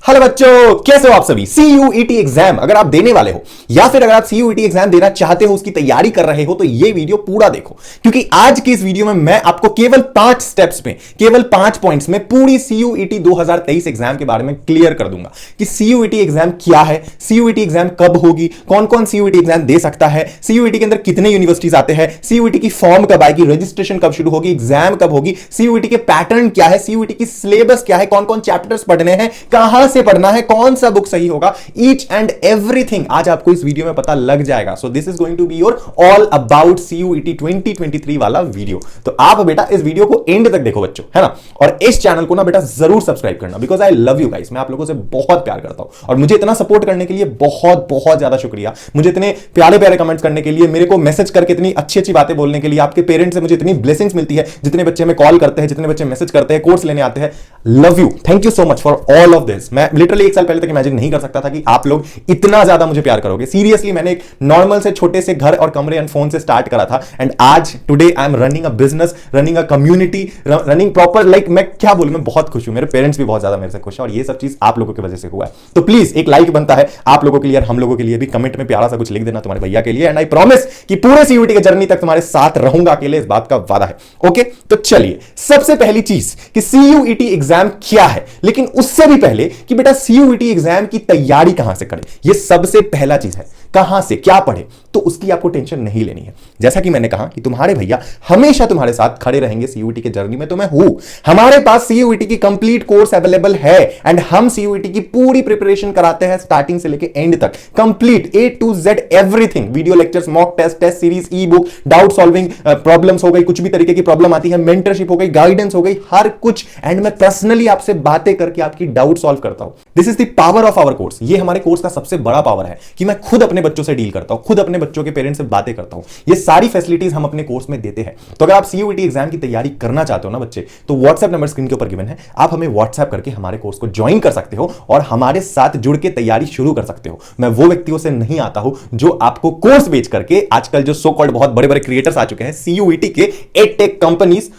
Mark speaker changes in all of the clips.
Speaker 1: Hello बच्चों, कैसे हो आप सभी। सीयूईटी एग्जाम अगर आप देने वाले हो या फिर अगर आप सीयूईटी एग्जाम देना चाहते हो, उसकी तैयारी कर रहे हो, तो ये वीडियो पूरा देखो, क्योंकि आज की इस वीडियो में मैं आपको केवल 5 स्टेप्स में, केवल 5 पॉइंट्स में पूरी सीयूईटी 2023 एग्जाम के बारे में क्लियर कर दूंगा कि सीयूईटी एग्जाम क्या है, सीयूईटी एग्जाम कब होगी, कौन कौन सीयूईटी एग्जाम दे सकता है, सीयूईटी के अंदर कितने यूनिवर्सिटीज आते हैं, सीयूईटी की फॉर्म कब आएगी, रजिस्ट्रेशन कब शुरू होगी, एग्जाम कब होगी, सीयूईटी के पैटर्न क्या है, सीयूईटी की सिलेबस क्या है, कौन कौन चैप्टर्स पढ़ने हैं, कहां से पढ़ना है, कौन सा बुक सही होगा, ईच एंड एवरीथिंग आज आपको इस वीडियो में पता लग जाएगा। So this is going to be your all about CUET 2023 वाला वीडियो। तो आप बेटा इस वीडियो को एंड तक देखो बच्चों, है ना। और इस चैनल को ना बेटा जरूर सब्सक्राइब करना, because I love you guys. मैं आप लोगों से बहुत प्यार करता हूं और मुझे इतना सपोर्ट करने के लिए बहुत बहुत ज्यादा शुक्रिया। मुझे इतने प्यारे प्यारे कमेंट्स करने के लिए, मेरे को मैसेज करके इतनी अच्छी अच्छी बातें बोलने के लिए, आपके पेरेंट्स से मुझे इतनी ब्लेसिंग्स मिलती है, जितने बच्चे हमें कॉल करते हैं, जितने बच्चे मैसेज करते हैं, कोर्स लेने आते हैं। Love you, thank you so much for all of this. मैं लिटरली 1 साल पहले तक इमेजिन नहीं कर सकता था कि आप लोग इतना ज्यादा मुझे प्यार करोगे। सीरियसली मैंने एक नॉर्मल से छोटे से घर और कमरे एंड फोन से स्टार्ट करा था, एंड आज today I am running a business, running a community, running proper, like मैं क्या बोलूं, मैं बहुत खुश हूं। मेरे पेरेंट्स भी बहुत ज्यादा मेरे से खुश है और ये सब चीज आप लोगों की वजह से हुआ है। तो प्लीज एक लाइक बनता है आप लोगों के लिए और हम लोगों के लिए भी। कमेंट में प्यारा सा कुछ लिख देना तुम्हारे भैया के लिए, एंड आई प्रॉमिस कि पूरे सीयूईटी के जर्नी तक तुम्हारे साथ रहूंगा अकेले, इस बात का वादा है। ओके, तो चलिए सबसे पहली चीज कि सीयूईटी एग्जाम क्या है, लेकिन उससे भी पहले कि बेटा सीयूईटी एग्जाम की तैयारी कहां से करें, यह सबसे पहला चीज है। कहां से क्या पढ़े, तो उसकी आपको टेंशन नहीं लेनी है। जैसा कि मैंने कहा कि तुम्हारे भैया हमेशा तुम्हारे साथ खड़े रहेंगे सीयूईटी के जर्नी में, तो मैं हूं। हमारे पास सीयूईटी की कंप्लीट कोर्स अवेलेबल है एंड हम सीयूईटी की पूरी प्रिपरेशन कराते हैं स्टार्टिंग से लेके एंड तक, complete A to Z everything. Video lectures, mock test, test series, e book, doubt solving, problems हो गई, कुछ भी तरीके की प्रॉब्लम आती है, मेंटरशिप हो गई, गाइडेंस हो गई, हर कुछ। एंड मैं पर्सनली आपसे बातें करके आपकी डाउट सॉल्व करता हूं। This is the power of our course. ये हमारे कोर्स का सबसे बड़ा पावर है कि मैं खुद अपने बच्चों से डील करता हूं, खुद अपने बच्चों के पेरेंट्स से बातें करता हूं। ये सारी फैसिलिटीज हम अपने कोर्स में देते हैं। तो अगर आप सीयूईटी एग्जाम की तैयारी करना चाहते हो ना बच्चे, तो व्हाट्सएप नंबर स्क्रीन के ऊपर गिवन है, आप हमें व्हाट्सएप करके हमारे कोर्स को ज्वाइन कर सकते हो और हमारे साथ जुड़ के तैयारी शुरू कर सकते हो। मैं वो व्यक्तियों से नहीं आता हूं जो आपको कोर्स बेच करके, आजकल जो सो कॉल्ड बहुत बड़े बड़े क्रिएटर्स आ चुके हैं सीयूईटी के, एडटेक कंपनीज,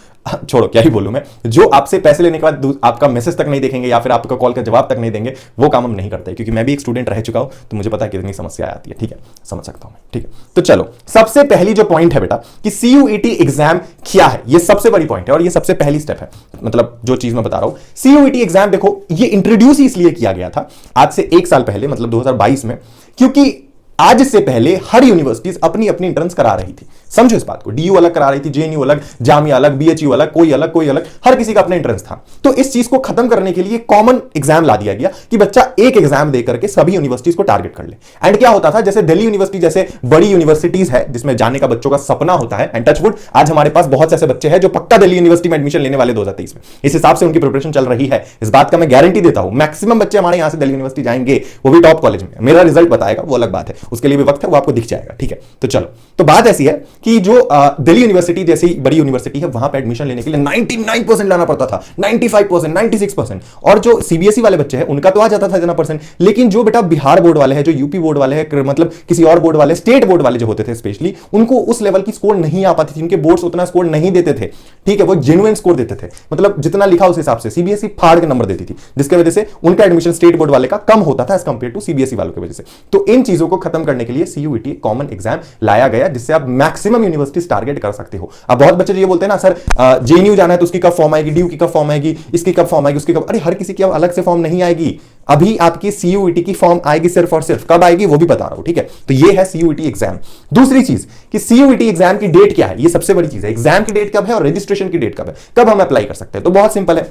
Speaker 1: छोड़ो क्या ही बोलूं मैं, जो आपसे पैसे लेने के बाद आपका मैसेज तक नहीं देखेंगे या फिर आपका कॉल का जवाब तक नहीं देंगे, वो काम हम नहीं करते, क्योंकि मैं भी एक स्टूडेंट रह चुका हूं, तो मुझे पता है कितनी समस्या आती है। ठीक है, समझ सकता हूं मैं। ठीक है, तो चलो सबसे पहली जो पॉइंट है बेटा कि सीयूईटी एग्जाम क्या है, ये सबसे बड़ी पॉइंट है और ये सबसे पहली स्टेप है। मतलब जो चीज मैं बता रहा हूं, सीयूईटी एग्जाम देखो, ये इंट्रोड्यूस ही इसलिए किया गया था आज से 1 साल पहले, मतलब 2022 में, क्योंकि आज से पहले हर यूनिवर्सिटीज अपनी अपनी एंट्रेंस करा रही थी। समझो इस बात को, डीयू अलग करा रही थी, जेएनयू अलग, जामिया अलग, बीएचयू अलग, कोई अलग कोई अलग, हर किसी का अपना एंट्रेंस था। तो इस चीज को खत्म करने के लिए कॉमन एग्जाम ला दिया गया कि बच्चा एक एग्जाम देकर के सभी यूनिवर्सिटीज को टारगेट कर ले। एंड क्या होता था, जैसे दिल्ली यूनिवर्सिटी जैसे बड़ी यूनिवर्सिटीज है जिसमें जाने का बच्चों का सपना होता है, एंड टचवुड आज हमारे पास बहुत से ऐसे बच्चे हैं जो पक्का दिल्ली यूनिवर्सिटी में एडमिशन लेने वाले 2023 में। इस हिसाब से उनकी प्रिपरेशन चल रही है, इस बात का मैं गारंटी देता हूं। मैक्सिमम बच्चे हमारे यहां से दिल्ली यूनिवर्सिटी जाएंगे, वो भी टॉप कॉलेज में। मेरा रिजल्ट बताएगा, वो अलग बात है, उसके लिए भी वक्त है, वो आपको दिख जाएगा। ठीक है, तो चलो, तो बात ऐसी है कि जो दिल्ली यूनिवर्सिटी जैसी बड़ी यूनिवर्सिटी है, वहां पे एडमिशन लेने के लिए 99% लाना पड़ता था, 95%, 96%। और जो सीबीएसई वाले बच्चे हैं उनका तो आ जाता था इतना परसेंट, लेकिन जो बेटा बिहार बोर्ड वाले हैं, जो यूपी बोर्ड वाले हैं, मतलब किसी और बोर्ड वाले, स्टेट बोर्ड वाले जो होते थे स्पेशली, उनको उस लेवल की स्कोर नहीं आ पाती थी, उनके बोर्ड्स उतना स्कोर नहीं देते थे। ठीक है, वो जेन्युइन स्कोर देते थे, मतलब जितना लिखा उस हिसाब से। सीबीएसई फाड़ के नंबर देती थी, जिसकी वजह से उनका एडमिशन स्टेट बोर्ड वाले का कम होता था एज कंपेयर टू सीबीएसई वालों की वजह से। तो इन चीजों को खत्म करने के लिए सीयूईटी कॉमन एग्जाम लाया गया, जिससे आप मैक्सिमम यूनिवर्सिटीज टारगेट कर सकते हो। अब बहुत बच्चे ये बोलते हैं ना, सर जेएनयू जाना है तो उसकी कब फॉर्म आएगी, डीयू की कब फॉर्म आएगी, इसकी कब फॉर्म आएगी, उसकी कब, अरे हर किसी की अलग से फॉर्म नहीं आएगी। अभी आपकी सीयूईटी की फॉर्म आएगी सिर्फ और सिर्फ, कब आएगी वो भी बता रहा हूं। ठीक है, तो ये है सीयूईटी एग्जाम। दूसरी चीज कि सीयूईटी एग्जाम की डेट क्या है, ये सबसे बड़ी चीज है। एग्जाम की डेट कब है और रजिस्ट्रेशन की डेट कब है, कब हम अप्लाई कर सकते हैं, तो बहुत सिंपल है।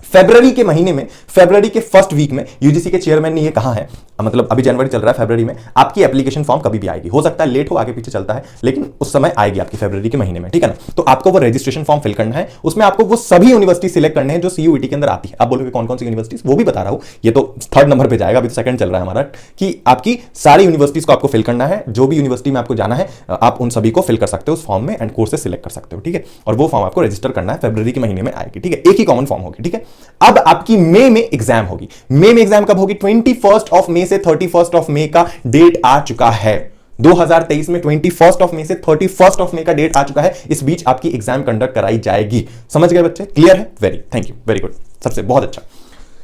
Speaker 1: फरवरी के महीने में, फरवरी के फर्स्ट वीक में यूजीसी के चेयरमैन ने ये कहा है, मतलब अभी जनवरी चल रहा है, फरवरी में आपकी एप्लीकेशन फॉर्म कभी भी आएगी, हो सकता है लेट हो, आगे पीछे चलता है, लेकिन उस समय आएगी आपकी फरवरी के महीने में। ठीक है ना, तो आपको वो रजिस्ट्रेशन फॉर्म फिल करना है, उसमें आपको वो सभी यूनिवर्सिटी सिलेक्ट करने हैं जो सीयूईटी के अंदर आती है। आप बोलोगे कौन कौन सी यूनिवर्सिटीज, वो भी बता रहा हूं, ये तो 3rd नंबर पे जाएगा, अभी तो 2nd चल रहा है हमारा, कि आपकी सारी यूनिवर्सिटीज को आपको फिल करना है। जो भी यूनिवर्सिटी में आपको जाना है, आप उन सभी को फिल कर सकते हो उस फॉर्म में, एंड कोर्सेज सिलेक्ट कर सकते हो। ठीक है, और वो फॉर्म आपको रजिस्टर करना है, फरवरी के महीने में आएगी। ठीक है, एक ही कॉमन फॉर्म होगी। ठीक है, अब आपकी मई में एग्जाम होगी। मई में एग्जाम कब होगी, 21 ऑफ मई से 31 ऑफ मई का डेट आ चुका है। 2023 में 21 मई से 31 मई का डेट आ चुका है। इस बीच आपकी एग्जाम कंडक्ट कराई जाएगी। समझ गए बच्चे? क्लियर है? Very thank you, very good, सबसे बहुत अच्छा।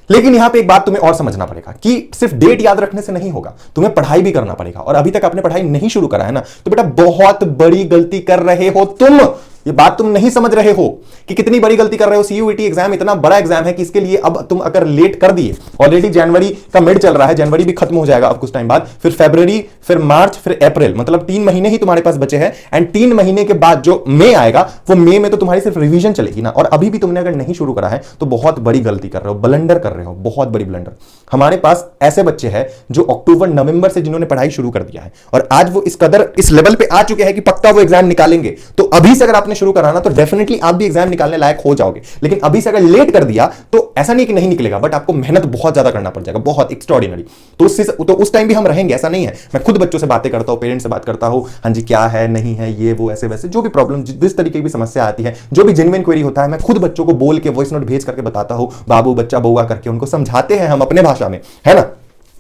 Speaker 1: लेकिन यहां पे एक बात तुम्हें और समझना पड़ेगा कि सिर्फ डेट याद रखने से नहीं होगा, तुम्हें पढ़ाई भी करना पड़ेगा। और अभी तक आपने पढ़ाई नहीं शुरू करा है ना, तो बेटा बहुत बड़ी गलती कर रहे हो तुम। ये बात तुम नहीं समझ रहे हो कि कितनी बड़ी गलती कर रहे हो। सीयूईटी एग्जाम इतना बड़ा एग्जाम है कि इसके लिए अब तुम अगर लेट कर दिए, ऑलरेडी जनवरी का मिड चल रहा है, जनवरी भी खत्म हो जाएगा अब कुछ टाइम बाद, फिर फरवरी, फिर मार्च, फिर अप्रैल, मतलब 3 महीने ही तुम्हारे पास बचे हैं। एंड 3 महीने के बाद जो मई आएगा, वो मई में तो तुम्हारी सिर्फ रिवीजन चलेगी ना। और अभी भी तुमने अगर नहीं शुरू करा है तो बहुत बड़ी गलती कर रहे हो, ब्लंडर कर रहे हो, बहुत बड़ी ब्लंडर। हमारे पास ऐसे बच्चे हैं जो अक्टूबर नवंबर से जिन्होंने पढ़ाई शुरू कर दिया है और आज वो इस कदर इस लेवल पे आ चुके हैं कि पक्का वो एग्जाम निकालेंगे। तो अभी से अगर आपने शुरू कराना तो डेफिनेटली आप भी एग्जाम निकालने लायक हो जाओगे। लेकिन अभी से अगर लेट कर दिया तो ऐसा नहीं कि नहीं निकलेगा, बट आपको मेहनत बहुत ज्यादा करना पड़ जाएगा, बहुत एक्स्ट्रॉर्डिनरी। तो उस टाइम भी हम रहेंगे, ऐसा नहीं है। मैं खुद बच्चों से बातें करता हूं, पेरेंट्स से बात करता हूं, हाँ जी क्या है नहीं है, ये वो ऐसे वैसे जो भी प्रॉब्लम, जिस तरीके की भी समस्या आती है, जो भी जेन्युइन क्वेरी होता है, मैं खुद बच्चों को बोल के वॉइस नोट भेज करके बताता हूं, बाबू बच्चा बउआ करके उनको समझाते हैं हम अपने भाषा में, है ना।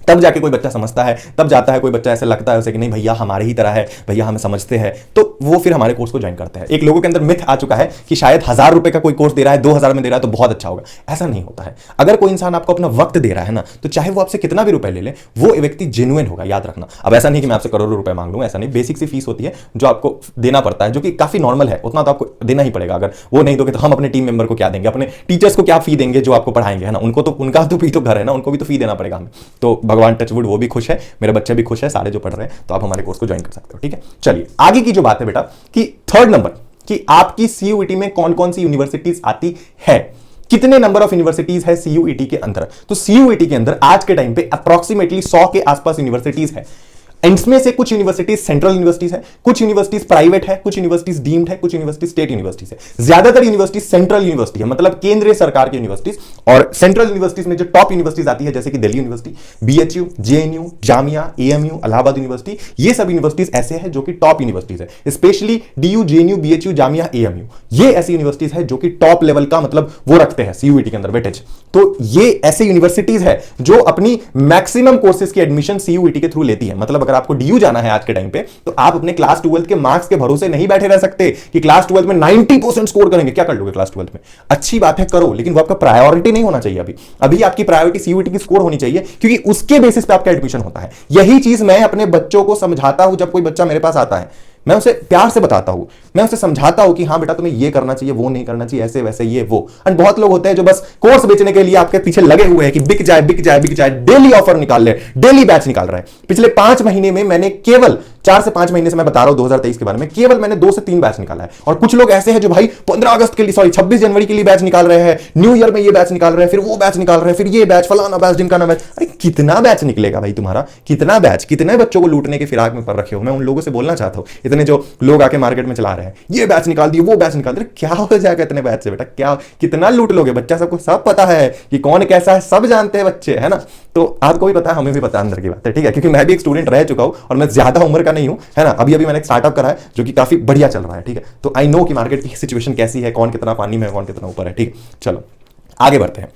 Speaker 1: तब जाके कोई बच्चा समझता है, तब जाता है कोई बच्चा ऐसे लगता है उसे कि नहीं भैया हमारे ही तरह है, भैया हमें समझते हैं, तो वो फिर हमारे कोर्स को ज्वाइन करते हैं। एक लोगों के अंदर मिथ आ चुका है कि शायद 1000 रुपए का कोई कोर्स दे रहा है, 2000 में दे रहा है तो बहुत अच्छा होगा। ऐसा नहीं होता है। अगर कोई इंसान आपको अपना वक्त दे रहा है ना, तो चाहे वो आपसे कितना भी रुपए ले ले, वो व्यक्ति जेन्युइन होगा, याद रखना। अब ऐसा नहीं कि मैं आपसे करोड़ों रुपए मांग लूं, ऐसा नहीं। बेसिक सी फीस होती है जो आपको देना पड़ता है, जो कि काफी नॉर्मल है, उतना तो आपको देना ही पड़ेगा। अगर वो नहीं दोगे तो हम अपने टीम मेंबर को क्या देंगे, अपने टीचर्स को क्या फी देंगे जो आपको पढ़ाएंगे, है ना। उनको तो उनका तो फी तो घर है ना, उनको भी तो फी देना पड़ेगा हमें। तो भगवान टचवुड वो भी खुश है, मेरे बच्चे भी खुश है, सारे जो पढ़ रहे हैं, तो आप हमारे कोर्स को ज्वाइन कर सकते हो, ठीक है। चलिए आगे की जो बात है बेटा कि थर्ड नंबर, कि आपकी सीयूईटी में कौन कौन सी यूनिवर्सिटीज आती है, कितने नंबर ऑफ यूनिवर्सिटीज है सीयूईटी के अंदर। तो सीयूईटी के अंदर आज के टाइम पे अप्रोक्सीमेटली 100 के आसपास यूनिवर्सिटीज है। इनमें से कुछ यूनिवर्सिटीज सेंट्रल यूनिवर्सिटीज है, कुछ यूनिवर्सिटीज प्राइवेट है, कुछ यूनिवर्सिटीज डीम्ड है, कुछ यूनिवर्सिटीज स्टेट यूनिवर्सिटीज है। ज्यादातर यूनिवर्सिटीज सेंट्रल यूनिवर्सिटी है, मतलब केंद्रीय सरकार की यूनिवर्सिटीज। और सेंट्रल यूनिवर्सिटीज में जो टॉप यूनिवर्सिटीज आती है, जैसे कि Delhi university, BHU, JNU, Jamia, AMU, Allahabad university, ये सब यूनिवर्सिटीज ऐसे हैं जो कि टॉप यूनिवर्सिटीज है। Specially DU, JNU, BHU, Jamia, AMU, ये ऐसी यूनिवर्सिटीज है जो कि टॉप लेवल का मतलब वो रखते हैं सीयूईटी के अंदर वेटेज। तो ये ऐसे यूनिवर्सिटीज है जो अपनी मैक्सिमम कोर्सेज की एडमिशन सीयूईटी के थ्रू लेती है। मतलब अगर आपको डीयू जाना है आज के टाइम पे, तो आप अपने क्लास 12 के मार्क्स के भरोसे नहीं बैठे रह सकते कि क्लास 12 में 90% स्कोर करेंगे। क्या कर लोगे क्लास 12 में? अच्छी बात है करो, लेकिन वो आपका प्रायोरिटी नहीं होना चाहिए। अभी आपकी प्रायोरिटी सीयूईटी की स्कोर होनी चाहिए, क्योंकि उसके बेसिस पे आपका एडमिशन होता है। यही चीज मैं अपने बच्चों को समझाता हूं। जब कोई बच्चा मेरे पास आता है, मैं उसे प्यार से बताता हूं, मैं उसे समझाता हूं कि हाँ बेटा तुम्हें ये करना चाहिए, वो नहीं करना चाहिए, ऐसे वैसे ये वो। एंड बहुत लोग होते हैं जो बस कोर्स बेचने के लिए आपके पीछे लगे हुए हैं कि बिक जाए बिक जाए बिक जाए, डेली ऑफर निकाल ले, डेली बैच निकाल रहे हैं। पिछले 5 महीने में मैंने केवल 4 से 5 महीने से मैं बता रहा हूं 2023 के बारे में, केवल मैंने 2 से 3 बैच निकाला है। और कुछ लोग ऐसे हैं जो भाई 15 अगस्त के लिए, सॉरी 26 जनवरी के लिए बैच निकाल रहे हैं, न्यू ईयर में ये बैच निकाल रहे हैं, फिर वो बैच निकाल रहे हैं, फिर ये बैच, फलाना बैच, ढिमकाना बैच। अरे कितना बैच निकलेगा भाई तुम्हारा, कितना बैच, कितने बच्चों को लूटने के फिराक में पर रखे हो। मैं उन लोगों से बोलना चाहता हूं, इतने जो लोग आके मार्केट में चला रहे हैं, ये बैच निकाल दिए, वो बैच निकाल दिए, क्या हो जाएगा इतने बैच से बेटा, क्या कितना लूट लोगे। बच्चा सबको सब पता है कि कौन कैसा है, सब जानते हैं बच्चे, है ना। तो आपको भी पता है, हमें भी पता है, अंदर की बात है, ठीक है, क्योंकि मैं भी एक स्टूडेंट रह चुका हूं और मैं ज्यादा उम्र का नहीं हूं, है ना। अभी मैंने एक स्टार्टअप करा है जो कि काफी बढ़िया चल रहा है, ठीक है। तो आई नो कि मार्केट की सिचुएशन कैसी है, कौन कितना पानी में, कौन कितना ऊपर है, ठीक है। चलो आगे बढ़ते हैं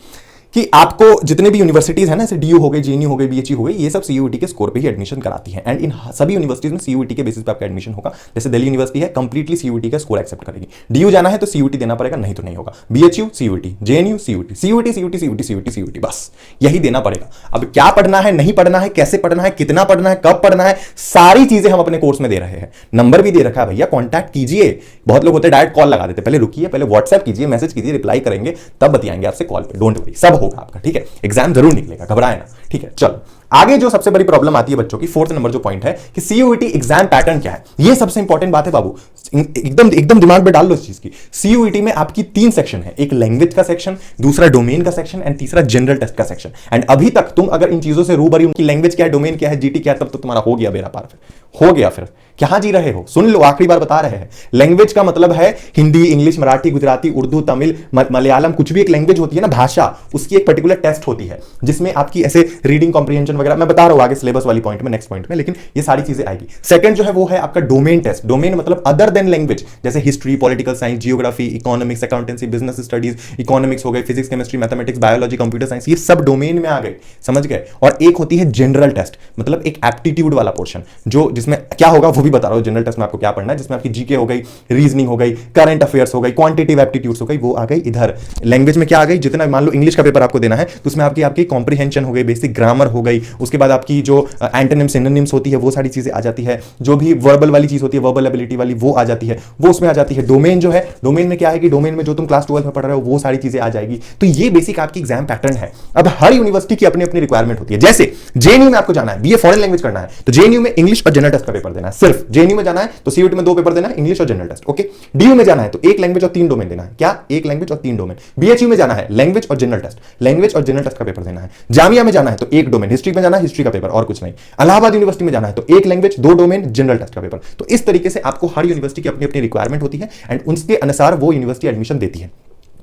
Speaker 1: कि आपको जितने भी यूनिवर्सिटीज है ना, जैसे डीयू हो गई, जेएनयू हो गई, बीएचयू हो गई, ये सब सीयूईटी के स्कोर पे ही एडमिशन कराती है। एंड इन सभी यूनिवर्सिटीज में सीयूईटी के बेसिस पे आपका एडमिशन होगा। जैसे दिल्ली यूनिवर्सिटी है, कंप्लीटली सीयूईटी का स्कोर एक्सेप्ट करेगी। डीयू जाना है तो सीयूईटी देना पड़ेगा, नहीं तो नहीं होगा। BHU CUET, JNU CUET, CUET CUET CUET CUET CUET, बस यही देना पड़ेगा। अब क्या पढ़ना है, नहीं पढ़ना है, कैसे पढ़ना है, कितना पढ़ना है, कब पढ़ना है, सारी चीजें हम अपने कोर्स में दे रहे हैं। नंबर भी दे रखा है भैया, कॉन्टैक्ट कीजिए। बहुत लोग होते हैं डायरेक्ट कॉल लगा देते, पहले रुकिए, पहले व्हाट्सएप कीजिए, मैसेज कीजिए, रिप्लाई करेंगे, तब बताएंगे आपसे कॉल पे। डोंट वरी, सब होगा आपका, ठीक है। एग्जाम जरूर निकलेगा, घबराए ना, ठीक है। चलो आगे जो सबसे बड़ी प्रॉब्लम आती है बच्चों की, 4th नंबर जो पॉइंट है कि सीयूईटी एग्जाम पैटर्न क्या है। ये सबसे इंपॉर्टेंट बात है बाबू, एकदम एकदम दिमाग में डाल लो इस चीज की। सीयूईटी में आपकी 3 सेक्शन है, एक लैंग्वेज का सेक्शन, दूसरा डोमेन का सेक्शन एंड तीसरा जनरल टेस्ट का सेक्शन। एंड अभी तक तुम अगर इन चीजों से रूबरू, उनकी लैंग्वेज क्या है, डोमेन क्या है, जीटी क्या है, तब तो तुम्हारा हो गया बेड़ा पार, फिर हो गया। फिर क्या जी रहे हो, सुन लो, आखिरी बार बता रहे हैं। लैंग्वेज का मतलब है हिंदी, इंग्लिश, मराठी, गुजराती, उर्दू, तमिल, मलयालम, कुछ भी एक लैंग्वेज होती है ना, भाषा, उसकी एक पर्टिकुलर टेस्ट होती है जिसमें आपकी ऐसे रीडिंग कॉम्प्रिहेंशन वगैरह, मैं बता रहा हूं आगे सिलेबस वाली पॉइंट में, नेक्स्ट पॉइंट में, लेकिन ये सारी चीजें आएगी। सेकंड जो है वो है आपका डोमेन टेस्ट। डोमेन मतलब अदर देन लैंग्वेज, जैसे history, political science, geography, economics, accountancy, business studies, economics हो गए, physics, chemistry, mathematics, biology, computer science, ये सब डोमेन में आ गए, समझ गए। और एक होती है जनरल टेस्ट, मतलब एक एप्टीट्यूड वाला पोर्शन, जो जिसमें क्या होगा वो भी बता रहा हूं। जनरल टेस्ट में आपको क्या पढ़ना है, जिसमें आपकी जीके हो गई, रीजनिंग हो गई, करंट अफेयर्स हो गई, क्वांटिटेटिव एप्टीट्यूड्स हो गई, वो आ गई इधर। लैंग्वेज में क्या आ गई, जितना मान लो इंग्लिश का पेपर आपको देना है तो उसमें आपकी कॉम्प्रिहेंशन हो गई, बेसिक ग्रामर हो गई, उसके बाद आपकी जो एंटोनिम्स सिनोनिम्स होती है वो सारी चीजें आ जाती है, जो भी वर्बल वाली चीज होती है, वर्बल एबिलिटी वाली, वो आ जाती है, वो उसमें आ जाती है। डोमेन जो है, डोमेन में क्या है कि डोमेन में जो तुम क्लास 12 में पढ़ रहे हो वो सारी चीजें आ जाएगी। तो ये बेसिक आपकी एग्जाम पैटर्न है। अब हर यूनिवर्सिटी की अपनी अपनी रिक्वायरमेंट होती है। जैसे जेएनयू में आपको जाना है, बीए फॉरेन लैंग्वेज करना है, तो जेएनयू में इंग्लिश और जनरल टेस्ट का पेपर देना है। सिर्फ जेएनयू में जाना है तो सीयूईटी में 2 पेपर देना है, इंग्लिश और जनरल टेस्ट। ओके, डीयू में जाना है तो 1 लैंग्वेज और 3 डोमेन देना है। क्या? 1 लैंग्वेज और 3 डोमेन। बीएचयू में जाना है लैंग्वेज और जनरल टेस्ट, लैंग्वेज और जनरल टेस्ट का पेपर देना है। जामिया में जाना है तो 1 डोमेन, हिस्ट्री में जाना है हिस्ट्री का पेपर और कुछ नहीं। इलाहाबाद यूनिवर्सिटी में जाना है तो 1 लैंग्वेज, 2 डोमेन, जनरल टेस्ट का पेपर। तो इस तरीके से आपको हर यूनिवर्सिटी की अपनी अपनी रिक्वायरमेंट होती है एंड उसके अनुसार वो यूनिवर्सिटी एडमिशन देती है।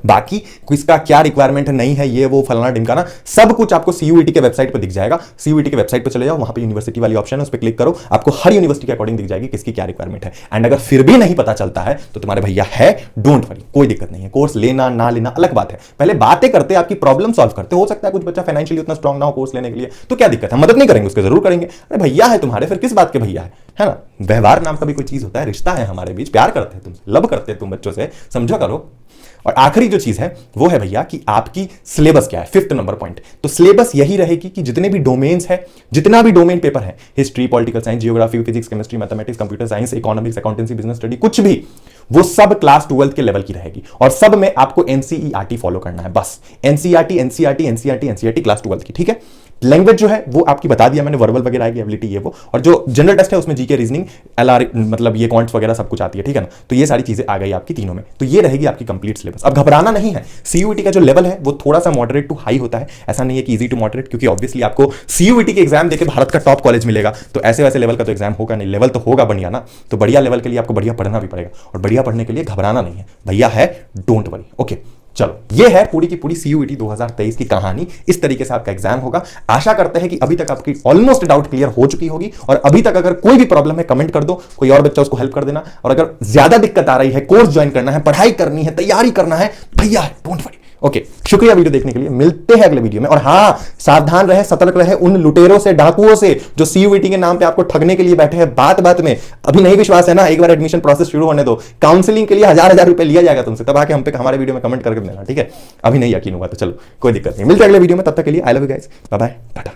Speaker 1: बाकी किसका क्या रिक्वायरमेंट नहीं है, ये वो फलाना ढिमकाना, सब कुछ आपको सीयूईटी के वेबसाइट पर दिख जाएगा। सीयूईटी के वेबसाइट पर चले जाओ, वहां पे यूनिवर्सिटी वाली ऑप्शन है, उस पर क्लिक करो, आपको हर यूनिवर्सिटी के अकॉर्डिंग दिख जाएगी किसकी क्या रिक्वायरमेंट है। एंड अगर फिर भी नहीं पता चलता है तो तुम्हारे भैया है, डोंट वरी, कोई दिक्कत नहीं है। कोर्स लेना ना लेना अलग बात है, पहले बातें करते, आपकी प्रॉब्लम सॉल्व करते। हो सकता है कुछ बच्चा फाइनेंशियली उतना स्ट्रॉन्ग ना हो कोर्स लेने के लिए, तो क्या दिक्कत है, मदद नहीं करेंगे उसके, जरूर करेंगे। अरे भैया है तुम्हारे, फिर किस बात के भैया है ना। व्यवहार नाम का भी कोई चीज होता है, रिश्ता है हमारे बीच, प्यार करते हैं तुमसे, लव करते हैं तुम बच्चों से, समझो करो। और आखिरी जो चीज है वो है भैया कि आपकी सिलेबस क्या है, 5th नंबर पॉइंट। तो सिलेबस यही रहेगी कि जितने भी डोमेन्स है, जितना भी डोमेन पेपर है, history, political science, geography, physics, chemistry, mathematics, computer science, economics, accountancy, business study, कुछ भी, वो सब क्लास 12 के लेवल की रहेगी। और सब में आपको एनसीईआरटी फॉलो करना है, बस NCERT NCERT NCERT NCERT class 12 की, ठीक है। लैंग्वेज जो है वो आपकी बता दिया मैंने, वर्बल वगैरह आएगी, एबिलिटी ये वो। और जो जनरल टेस्ट है उसमें जीके, रीजनिंग, एलआर, मतलब ये क्वांट्स वगैरह सब कुछ आती है, ठीक है ना। तो ये सारी चीजें आ गई आपकी तीनों में, तो ये रहेगी आपकी कंप्लीट सिलेबस। अब घबराना नहीं है, सीयूईटी का जो लेवल है वो थोड़ा सा मॉडरेट टू हाई होता है, ऐसा नहीं है कि इजी टू मॉडरेट, क्योंकि ऑब्वियसली आपको सीयूईटी के एग्जाम देके भारत का टॉप कॉलेज मिलेगा, तो ऐसे वैसे लेवल का तो एग्जाम होगा नहीं, लेवल तो होगा बढ़िया ना। तो बढ़िया लेवल के लिए आपको बढ़िया पढ़ना भी पड़ेगा, और बढ़िया पढ़ने के लिए घबराना नहीं है भैया, है, डोंट वरी। ओके, चलो, ये है पूरी की पूरी सीयूईटी 2023 की कहानी। इस तरीके से आपका एग्जाम होगा। आशा करते हैं कि अभी तक आपकी ऑलमोस्ट डाउट क्लियर हो चुकी होगी, और अभी तक अगर कोई भी प्रॉब्लम है कमेंट कर दो, कोई और बच्चा उसको हेल्प कर देना। और अगर ज्यादा दिक्कत आ रही है, कोर्स ज्वाइन करना है, पढ़ाई करनी है, तैयारी करना है, भैया डोंट वरी। ओके, शुक्रिया वीडियो देखने के लिए, मिलते हैं अगले वीडियो में। और हां, सावधान रहे, सतर्क रहे उन लुटेरों से, डाकुओं से, जो सीयूईटी के नाम पे आपको ठगने के लिए बैठे हैं बात बात में। अभी नहीं विश्वास है ना, एक बार एडमिशन प्रोसेस शुरू होने दो, काउंसलिंग के लिए 1000 रुपए लिया जाएगा तुमसे, तब आके हम पे हमारे वीडियो में कमेंट करके देना, ठीक है। अभी नहीं यकीन हुआ तो चलो कोई दिक्कत नहीं, मिलते हैं अगले वीडियो में, तब तक के लिए I love you guys, bye bye, Tata.